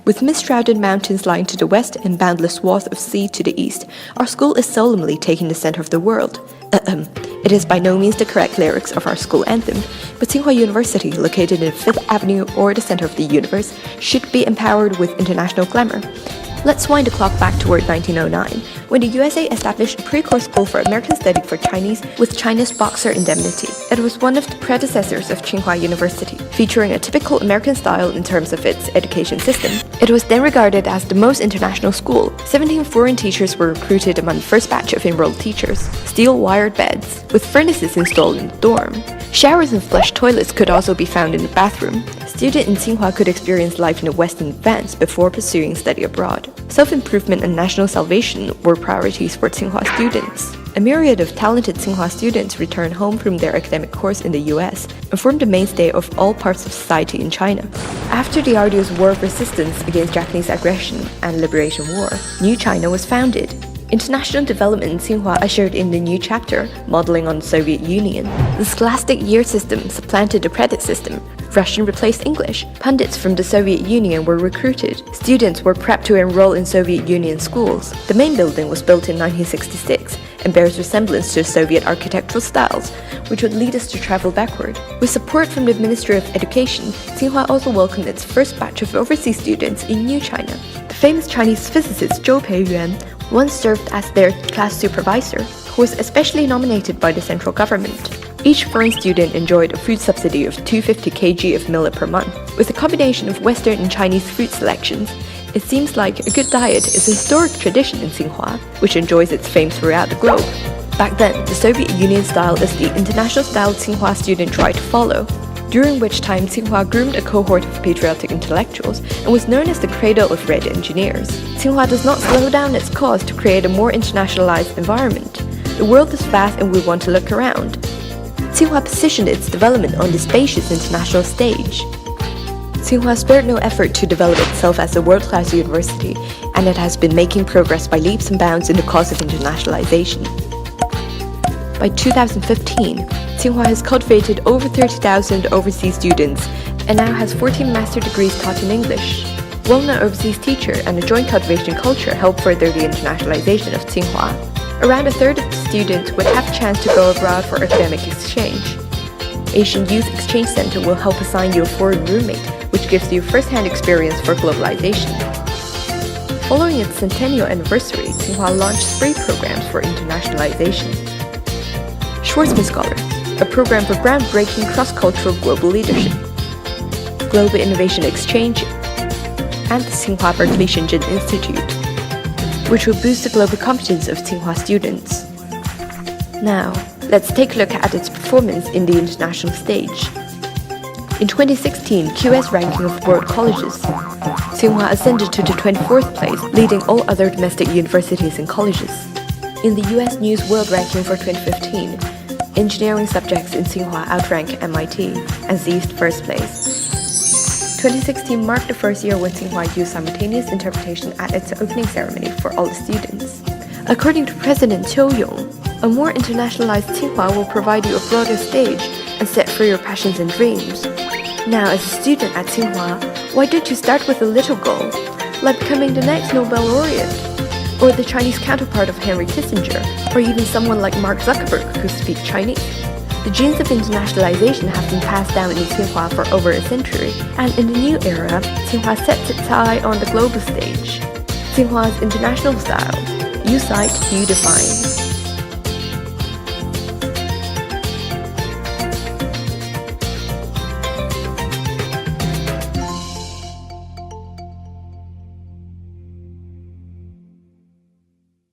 With mist-shrouded mountains lying to the west and boundless swath of sea to the east, our school is solemnly taking the center of the world. It is by no means the correct lyrics of our school anthem, but Tsinghua University, located in Fifth Avenue or the center of the universe, should be empowered with international glamour. Let's wind the clock back toward 1909, when the USA established a pre-course school for American study for Chinese with Chinese boxer indemnity. It was one of the predecessors of Tsinghua University, featuring a typical American style in terms of its education system. It was then regarded as the most international school. 17 foreign teachers were recruited among the first batch of enrolled teachers. Steel-wired beds, with furnaces installed in the dorm. Showers and flush toilets could also be found in the bathroom. Students in Tsinghua could experience life in the West in advance before pursuing study abroad. Self-improvement and national salvation were priorities for Tsinghua students. A myriad of talented Tsinghua students returned home from their academic course in the US and formed the mainstay of all parts of society in China. After the arduous war of resistance against Japanese aggression and liberation war, New China was founded. International development in Tsinghua ushered in the new chapter, modeling on the Soviet Union. The scholastic year system supplanted the credit system. Russian replaced English. Pundits from the Soviet Union were recruited. Students were prepped to enroll in Soviet Union schools. The main building was built in 1966 and bears resemblance to Soviet architectural styles, which would lead us to travel backward. With support from the Ministry of Education, Tsinghua also welcomed its first batch of overseas students in New China. The famous Chinese physicist Zhou Peiyuan once served as their class supervisor, who was especially nominated by the central government. Each foreign student enjoyed a food subsidy of 250 kg of millet per month. With a combination of Western and Chinese food selections, it seems like a good diet is a historic tradition in Tsinghua, which enjoys its fame throughout the globe. Back then, the Soviet Union style is the international style Tsinghua students tried to follow, during which time Tsinghua groomed a cohort of patriotic intellectuals and was known as the cradle of red engineers. Tsinghua does not slow down its cause to create a more internationalized environment. The world is vast and we want to look around. Tsinghua positioned its development on the spacious international stage. Tsinghua spared no effort to develop itself as a world-class university, and it has been making progress by leaps and bounds in the cause of internationalization. By 2015, Tsinghua has cultivated over 30,000 overseas students and now has 14 master degrees taught in English. Well-known overseas teacher and a joint cultivation culture help further the internationalization of Tsinghua. Around a third of the students would have a chance to go abroad for academic exchange. Asian Youth Exchange Center will help assign you a foreign roommate, which gives you first-hand experience for globalization. Following its centennial anniversary, Tsinghua launched 3 programs for internationalization. Schwarzman Scholar, a program for groundbreaking cross-cultural global leadership. Global Innovation Exchange, and the Tsinghua Berkeley Shenzhen Institute, which will boost the global competence of Tsinghua students. Now, let's take a look at its performance in the international stage. In 2016 QS ranking of world colleges, Tsinghua ascended to the 24th place, leading all other domestic universities and colleges. In the US News World Ranking for 2015, engineering subjects in Tsinghua outrank MIT and seized first place. 2016 marked the first year when Tsinghua used simultaneous interpretation at its opening ceremony for all the students. According to President Qiu Yong, a more internationalized Tsinghua will provide you a broader stage and set free your passions and dreams. Now, as a student at Tsinghua, why don't you start with a little goal, like becoming the next Nobel laureate, or the Chinese counterpart of Henry Kissinger, or even someone like Mark Zuckerberg who speaks Chinese? The genes of internationalization have been passed down in Tsinghua for over a century, and in the new era, Tsinghua sets its eye on the global stage. Tsinghua's international style. You cite, you define.